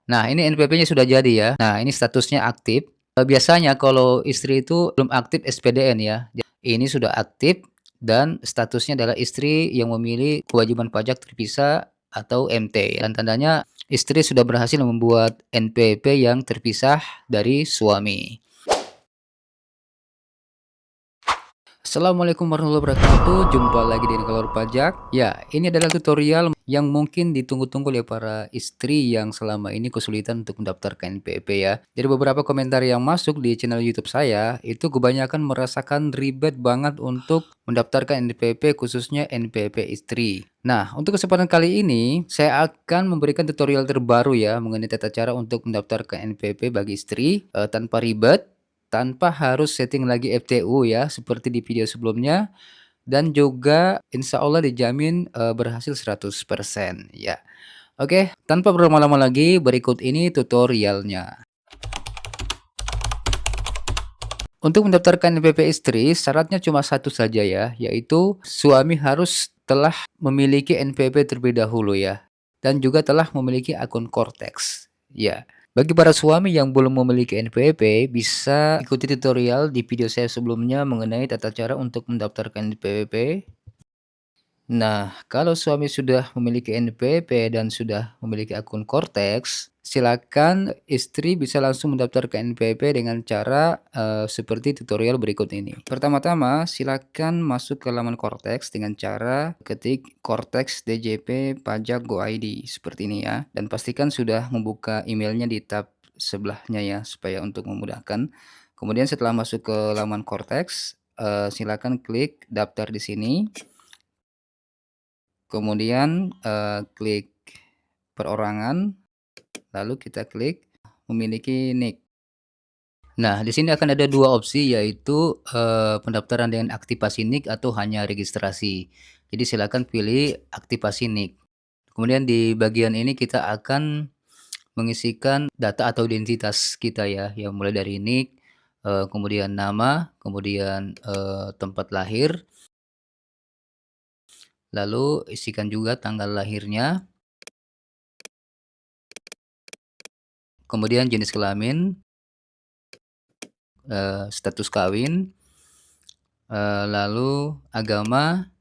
Nah, ini NPP-nya sudah jadi ya. Nah, ini statusnya aktif. Biasanya kalau istri itu belum aktif SPDN ya. Ini sudah aktif dan statusnya adalah istri yang memilih kewajiban pajak terpisah atau MT. Dan tandanya istri sudah berhasil membuat NPP yang terpisah dari suami. Assalamualaikum warahmatullahi wabarakatuh. Jumpa lagi di Kalor Pajak. Ya, ini adalah tutorial yang mungkin ditunggu-tunggu oleh para istri yang selama ini kesulitan untuk mendaftarkan NPWP ya. Jadi beberapa komentar yang masuk di channel YouTube saya itu kebanyakan merasakan ribet banget untuk mendaftarkan NPWP, khususnya NPWP istri. Nah, untuk kesempatan kali ini saya akan memberikan tutorial terbaru ya mengenai tata cara untuk mendaftarkan NPWP bagi istri tanpa ribet, tanpa harus setting lagi FTU ya, seperti di video sebelumnya, dan juga insya Allah dijamin, berhasil 100% ya. Oke, tanpa berlama-lama lagi, berikut ini tutorialnya. Untuk mendaftarkan NPWP istri, syaratnya cuma satu saja ya, yaitu suami harus telah memiliki NPWP terlebih dahulu ya, dan juga telah memiliki akun Cortex, ya. Bagi para suami yang belum memiliki NPWP, bisa ikuti tutorial di video saya sebelumnya mengenai tata cara untuk mendaftarkan NPWP. Nah, kalau suami sudah memiliki NPWP dan sudah memiliki akun Cortex, silakan istri bisa langsung mendaftarkan NPWP dengan cara seperti tutorial berikut ini. Pertama-tama, silakan masuk ke laman Cortex dengan cara ketik Cortex DJP Pajak Go ID seperti ini ya, dan pastikan sudah membuka emailnya di tab sebelahnya ya, supaya untuk memudahkan. Kemudian setelah masuk ke laman Cortex, silakan klik daftar di sini. Kemudian, klik perorangan, lalu kita klik memiliki NIK. Nah, di sini akan ada dua opsi, yaitu, pendaftaran dengan aktivasi NIK atau hanya registrasi. Jadi silakan pilih aktivasi NIK. Kemudian di bagian ini kita akan mengisikan data atau identitas kita ya, yang mulai dari NIK, kemudian nama, kemudian, tempat lahir, lalu isikan juga tanggal lahirnya, kemudian jenis kelamin, status kawin, lalu agama,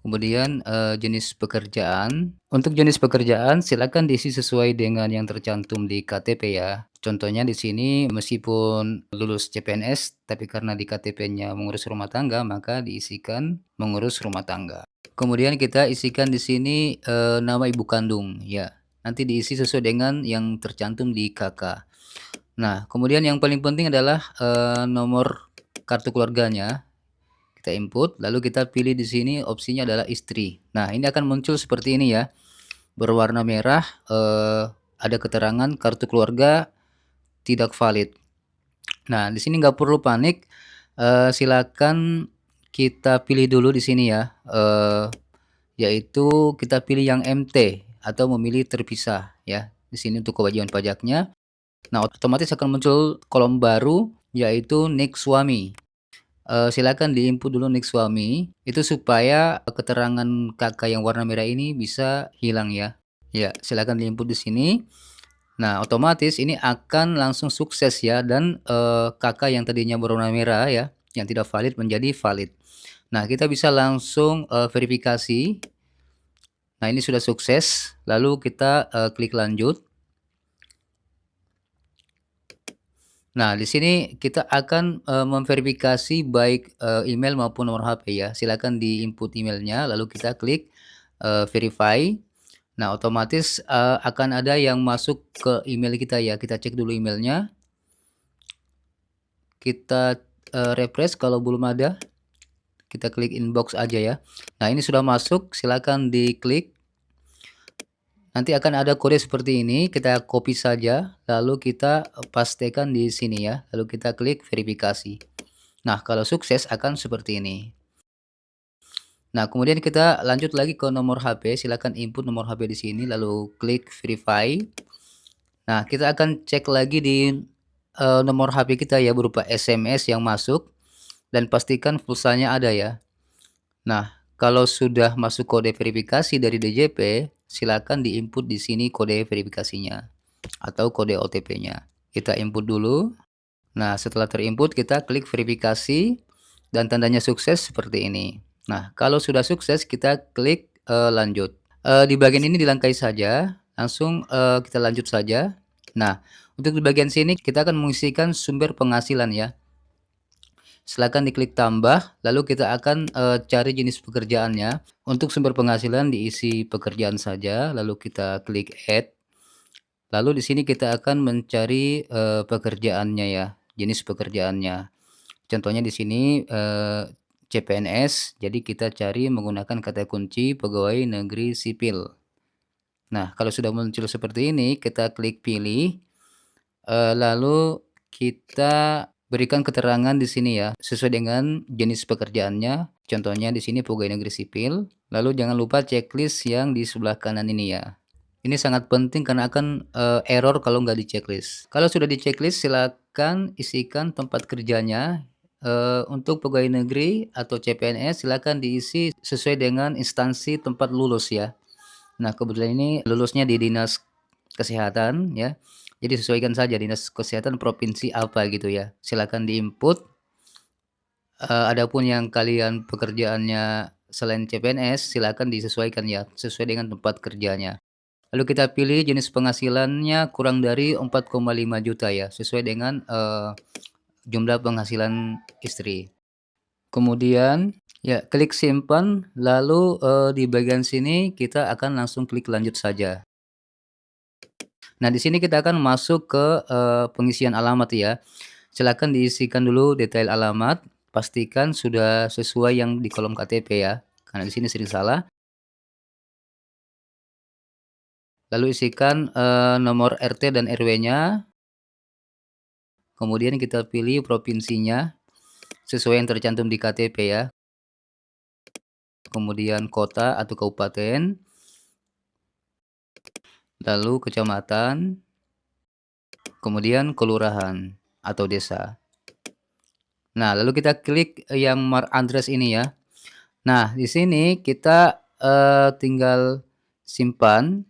kemudian, jenis pekerjaan. Untuk jenis pekerjaan silakan diisi sesuai dengan yang tercantum di KTP ya. Contohnya di sini meskipun lulus CPNS, tapi karena di KTP-nya mengurus rumah tangga, maka diisikan mengurus rumah tangga. Kemudian kita isikan di sini, nama ibu kandung ya. Nanti diisi sesuai dengan yang tercantum di KK. Nah, kemudian yang paling penting adalah, nomor kartu keluarganya, kita input, lalu kita pilih di sini opsinya adalah istri. Nah, ini akan muncul seperti ini ya, berwarna merah, ada keterangan kartu keluarga tidak valid. Nah, di sini nggak perlu panik, silakan kita pilih dulu di sini ya, yaitu kita pilih yang MT atau memilih terpisah ya, di sini untuk kewajiban pajaknya. Nah, otomatis akan muncul kolom baru, yaitu NIK suami. Silakan di-input dulu NIK suami, itu supaya keterangan Kakak yang warna merah ini bisa hilang ya. Ya, silakan di-input di sini. Nah, otomatis ini akan langsung sukses ya, dan, Kakak yang tadinya berwarna merah ya, yang tidak valid menjadi valid. Nah, kita bisa langsung, verifikasi. Nah, ini sudah sukses, lalu kita, klik lanjut. Nah, di sini kita akan, memverifikasi baik, email maupun nomor HP ya. Silakan di-input emailnya, lalu kita klik, verify. Nah, otomatis, akan ada yang masuk ke email kita ya. Kita cek dulu emailnya. Kita, refresh kalau belum ada, kita klik inbox aja ya. Nah, ini sudah masuk, silakan diklik. Nanti akan ada kode seperti ini, kita copy saja, lalu kita pastekan di sini ya, lalu kita klik verifikasi. Nah, kalau sukses akan seperti ini. Nah, kemudian kita lanjut lagi ke nomor HP, silakan input nomor HP di sini, lalu klik verify. Nah, kita akan cek lagi di nomor HP kita ya, berupa SMS yang masuk, dan pastikan pulsanya ada ya. Nah, kalau sudah masuk kode verifikasi dari DJP, silakan di-input di sini kode verifikasinya. atau kode OTP-nya. Kita input dulu. Nah, setelah terinput kita klik verifikasi dan tandanya sukses seperti ini. Nah, kalau sudah sukses kita klik lanjut. Di bagian ini dilangkai saja, langsung kita lanjut saja. Nah, untuk di bagian sini kita akan mengisikan sumber penghasilan ya. Silakan diklik tambah, lalu kita akan cari jenis pekerjaannya. Untuk sumber penghasilan diisi pekerjaan saja, lalu kita klik add. Lalu di sini kita akan mencari pekerjaannya ya, jenis pekerjaannya. Contohnya di sini CPNS, jadi kita cari menggunakan kata kunci pegawai negeri sipil. Nah, kalau sudah muncul seperti ini, kita klik pilih, lalu kita berikan keterangan di sini ya, sesuai dengan jenis pekerjaannya. Contohnya di sini pegawai negeri sipil. Lalu jangan lupa checklist yang di sebelah kanan ini ya. Ini sangat penting karena akan error kalau nggak di checklist. Kalau sudah di checklist, silakan isikan tempat kerjanya. Untuk pegawai negeri atau CPNS silakan diisi sesuai dengan instansi tempat lulus ya. Nah, kebetulan ini lulusnya di Dinas Kesehatan ya. Jadi sesuaikan saja Dinas Kesehatan provinsi apa gitu ya. Silakan diinput. Adapun yang kalian pekerjaannya selain CPNS silakan disesuaikan ya, sesuai dengan tempat kerjanya. Lalu kita pilih jenis penghasilannya kurang dari 4,5 juta ya, sesuai dengan jumlah penghasilan istri. Kemudian ya klik simpan, lalu di bagian sini kita akan langsung klik lanjut saja. Nah, di sini kita akan masuk ke pengisian alamat ya. Silakan diisikan dulu detail alamat, pastikan sudah sesuai yang di kolom KTP ya, karena di sini sering salah. Lalu isikan nomor RT dan RW-nya. Kemudian kita pilih provinsinya sesuai yang tercantum di KTP ya. Kemudian kota atau kabupaten. Lalu kecamatan. Kemudian kelurahan atau desa. Nah, lalu kita klik yang mark address ini ya. Nah, di sini kita tinggal simpan.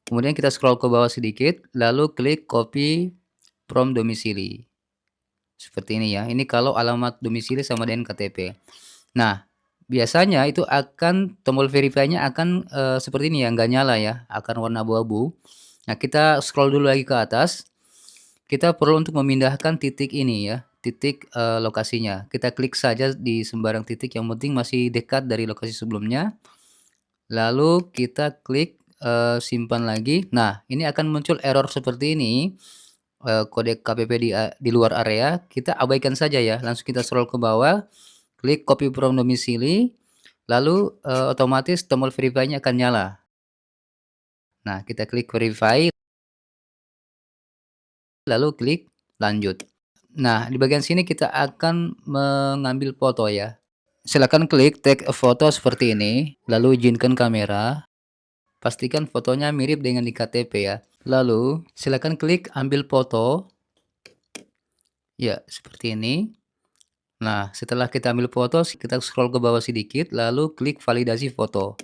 Kemudian kita scroll ke bawah sedikit, lalu klik copy from domisili. Seperti ini ya. Ini kalau alamat domisili sama dengan KTP. Nah, biasanya itu akan tombol verify-nya akan seperti ini ya, nggak nyala ya, akan warna abu-abu. Nah, kita scroll dulu lagi ke atas. Kita perlu untuk memindahkan titik ini ya, titik lokasinya. Kita klik saja di sembarang titik, yang penting masih dekat dari lokasi sebelumnya. Lalu kita klik simpan lagi. Nah, ini akan muncul error seperti ini. Kode KPP di luar area, kita abaikan saja ya. Langsung kita scroll ke bawah, klik copy from domisili, lalu otomatis tombol verify-nya akan nyala. Nah, kita klik verify, lalu klik lanjut. Nah, di bagian sini kita akan mengambil foto ya. Silakan klik take a photo seperti ini, lalu izinkan kamera. Pastikan fotonya mirip dengan di KTP ya. Lalu, silakan klik ambil foto. Ya, seperti ini. Nah, setelah kita ambil foto, kita scroll ke bawah sedikit, lalu klik validasi foto.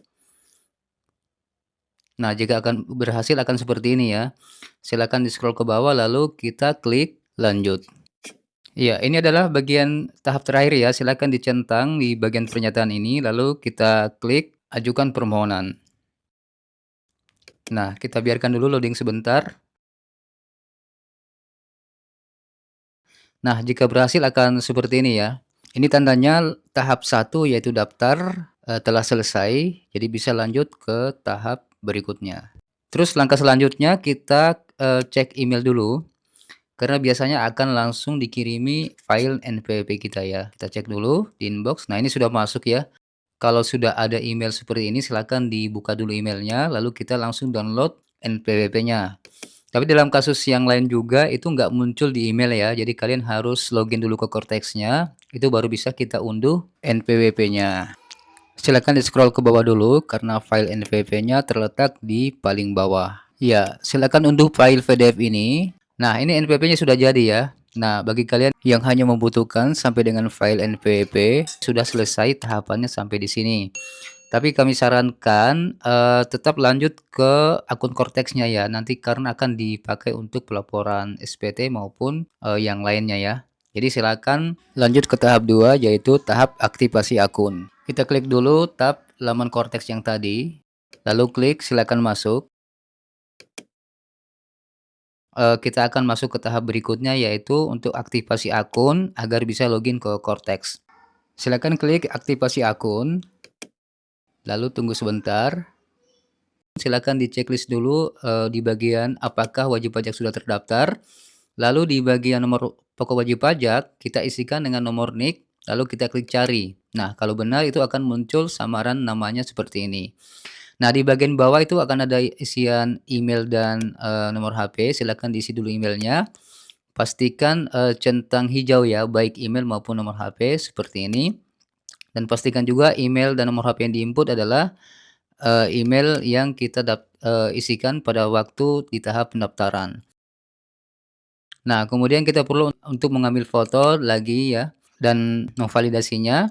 Nah, jika akan berhasil akan seperti ini ya. Silakan di-scroll ke bawah, lalu kita klik lanjut. Ya, ini adalah bagian tahap terakhir ya. Silakan dicentang di bagian pernyataan ini, lalu kita klik ajukan permohonan. Nah, kita biarkan dulu loading sebentar. Nah, jika berhasil akan seperti ini ya. Ini tandanya tahap 1 yaitu daftar telah selesai, jadi bisa lanjut ke tahap berikutnya. Terus langkah selanjutnya kita cek email dulu, karena biasanya akan langsung dikirimi file NPWP kita ya. Kita cek dulu di inbox. Nah, ini sudah masuk ya. Kalau sudah ada email seperti ini, silakan dibuka dulu emailnya, lalu kita langsung download NPWP-nya. Tapi dalam kasus yang lain juga itu nggak muncul di email ya, jadi kalian harus login dulu ke Cortex-nya, itu baru bisa kita unduh NPWP-nya. Silakan di-scroll ke bawah dulu karena file NPWP-nya terletak di paling bawah. Ya, silakan unduh file PDF ini. Nah, ini NPWP-nya sudah jadi ya. Nah, bagi kalian yang hanya membutuhkan sampai dengan file NPWP, sudah selesai tahapannya sampai di sini. Tapi kami sarankan, tetap lanjut ke akun Cortex-nya ya, nanti karena akan dipakai untuk pelaporan SPT maupun, yang lainnya ya. Jadi silakan lanjut ke tahap 2 yaitu tahap aktivasi akun. Kita klik dulu tab laman Cortex yang tadi, lalu klik silakan masuk. Kita akan masuk ke tahap berikutnya yaitu untuk aktivasi akun agar bisa login ke Cortex. Silakan klik aktivasi akun, lalu tunggu sebentar. Silakan di-checklist dulu, di bagian apakah wajib pajak sudah terdaftar, lalu di bagian nomor pokok wajib pajak, kita isikan dengan nomor NIK, lalu kita klik cari. Nah, kalau benar itu akan muncul samaran namanya seperti ini. Nah, di bagian bawah itu akan ada isian email dan, nomor HP, silakan diisi dulu emailnya. Pastikan, centang hijau ya, baik email maupun nomor HP seperti ini, dan pastikan juga email dan nomor HP yang di-input adalah email yang kita isikan pada waktu di tahap pendaftaran. Nah, kemudian kita perlu untuk mengambil foto lagi ya, dan memvalidasinya,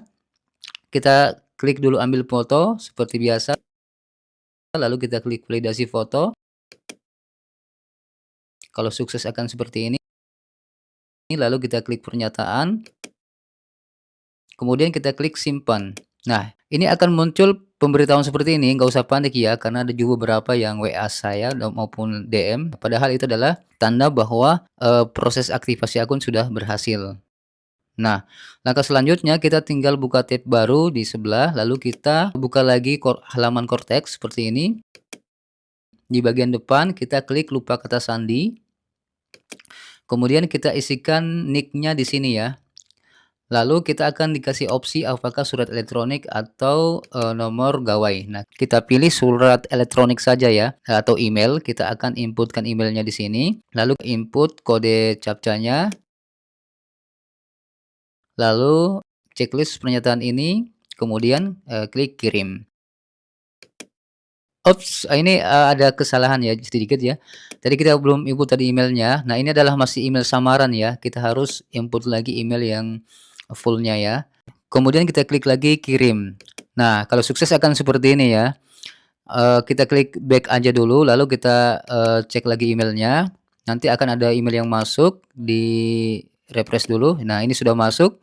kita klik dulu ambil foto seperti biasa, lalu kita klik validasi foto. Kalau sukses akan seperti ini, lalu kita klik pernyataan, kemudian kita klik simpan. Nah, ini akan muncul pemberitahuan seperti ini, nggak usah panik ya, karena ada juga beberapa yang WA saya maupun DM, padahal itu adalah tanda bahwa, proses aktivasi akun sudah berhasil. Nah, langkah selanjutnya kita tinggal buka tab baru di sebelah, lalu kita buka lagi halaman Cortex seperti ini. Di bagian depan kita klik lupa kata sandi, kemudian kita isikan nick-nya di sini ya. Lalu kita akan dikasih opsi apakah surat elektronik atau, nomor gawai. Nah, kita pilih surat elektronik saja ya, atau email, kita akan inputkan emailnya di sini, lalu input kode captcha-nya, lalu checklist pernyataan ini, kemudian, klik kirim. Ops, ini, ada kesalahan ya sedikit ya. Tadi kita belum input tadi emailnya. Nah, ini adalah masih email samaran ya, kita harus input lagi email yang full-nya ya. Kemudian kita klik lagi kirim. Nah, kalau sukses akan seperti ini ya. Kita klik back aja dulu, lalu kita, cek lagi emailnya. Nanti akan ada email yang masuk, di-refresh dulu. Nah, ini sudah masuk.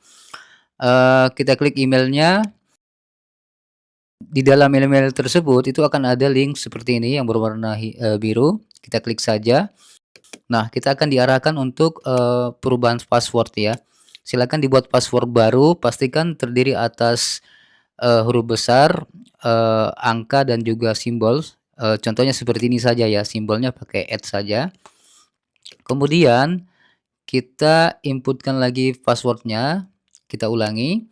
Kita klik emailnya. Di dalam email tersebut itu akan ada link seperti ini yang berwarna biru. Kita klik saja. Nah, kita akan diarahkan untuk, perubahan password ya. Silakan dibuat password baru, pastikan terdiri atas huruf besar, angka dan juga simbol, contohnya seperti ini saja ya, simbolnya pakai @ saja. Kemudian kita inputkan lagi password-nya, kita ulangi,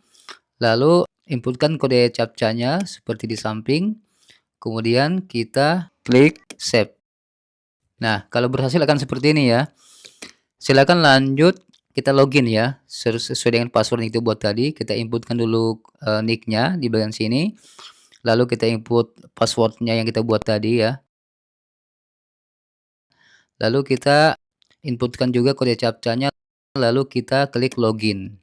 lalu inputkan kode captcha-nya seperti di samping, kemudian kita klik save. Nah, kalau berhasil akan seperti ini ya. Silakan lanjut, kita login ya, sesuai dengan password yang kita buat tadi, kita inputkan dulu, nick-nya di bagian sini. Lalu kita input password-nya yang kita buat tadi ya. Lalu kita inputkan juga kode captcha-nya, lalu kita klik login.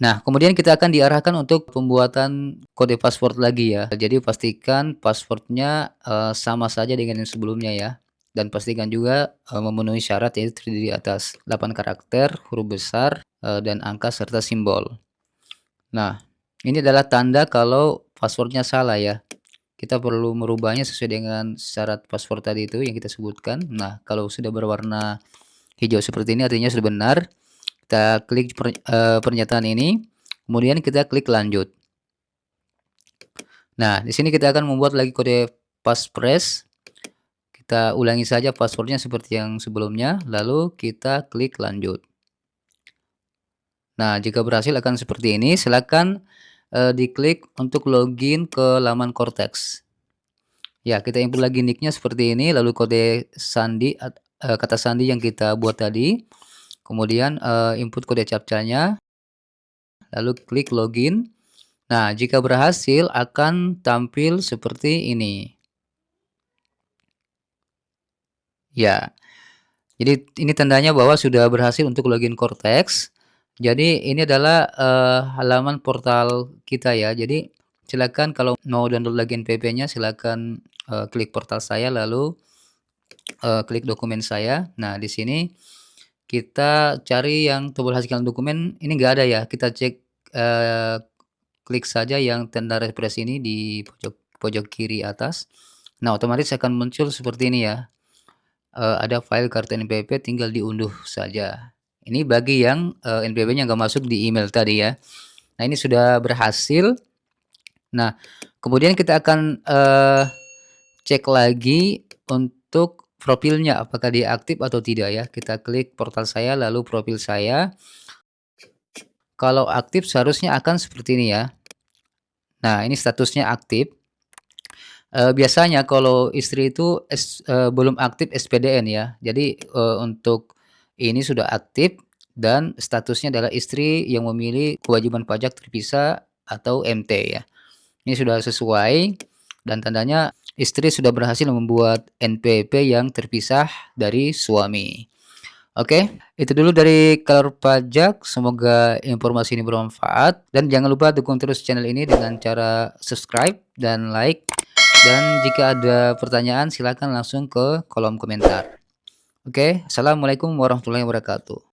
Nah, kemudian kita akan diarahkan untuk pembuatan kode password lagi ya. Jadi pastikan password-nya, sama saja dengan yang sebelumnya ya. Dan pastikan juga, memenuhi syarat yaitu terdiri atas 8 karakter, huruf besar, dan angka serta simbol. Nah, ini adalah tanda kalau password-nya salah ya. Kita perlu merubahnya sesuai dengan syarat password tadi itu yang kita sebutkan. Nah, kalau sudah berwarna hijau seperti ini artinya sudah benar. Kita klik pernyataan ini, kemudian kita klik lanjut. Nah, di sini kita akan membuat lagi kode passphrase. Kita ulangi saja password-nya seperti yang sebelumnya, lalu kita klik lanjut. Nah, jika berhasil akan seperti ini, silakan, diklik untuk login ke laman Cortex. Ya, kita input lagi nick-nya seperti ini, lalu kode sandi kata sandi yang kita buat tadi, kemudian, input kode captcha-nya, lalu klik login. Nah, jika berhasil akan tampil seperti ini. Ya, jadi ini tandanya bahwa sudah berhasil untuk login Cortex. Jadi ini adalah, halaman portal kita ya. Jadi silakan kalau mau download lagi NPP-nya silakan, klik portal saya lalu, klik dokumen saya. Nah, di sini kita cari yang tombol hasilkan dokumen ini nggak ada ya, kita cek, eee, klik saja yang tanda refresh ini di pojok pojok kiri atas. Nah, otomatis akan muncul seperti ini ya, ada file kartu NPP tinggal diunduh saja. Ini bagi yang, NPP-nya nggak masuk di email tadi ya. Nah, ini sudah berhasil. Nah, kemudian kita akan, cek lagi untuk profilnya apakah dia aktif atau tidak ya. Kita klik portal saya lalu profil saya, kalau aktif seharusnya akan seperti ini ya. Nah, ini statusnya aktif. Biasanya kalau istri itu belum aktif SPDN ya. Jadi, untuk ini sudah aktif dan statusnya adalah istri yang memilih kewajiban pajak terpisah atau MT ya. Ini sudah sesuai dan tandanya istri sudah berhasil membuat NPP yang terpisah dari suami. Oke, itu dulu dari Kantor Pajak. Semoga informasi ini bermanfaat dan jangan lupa dukung terus channel ini dengan cara subscribe dan like. Dan jika ada pertanyaan silakan langsung ke kolom komentar. Oke, assalamualaikum warahmatullahi wabarakatuh.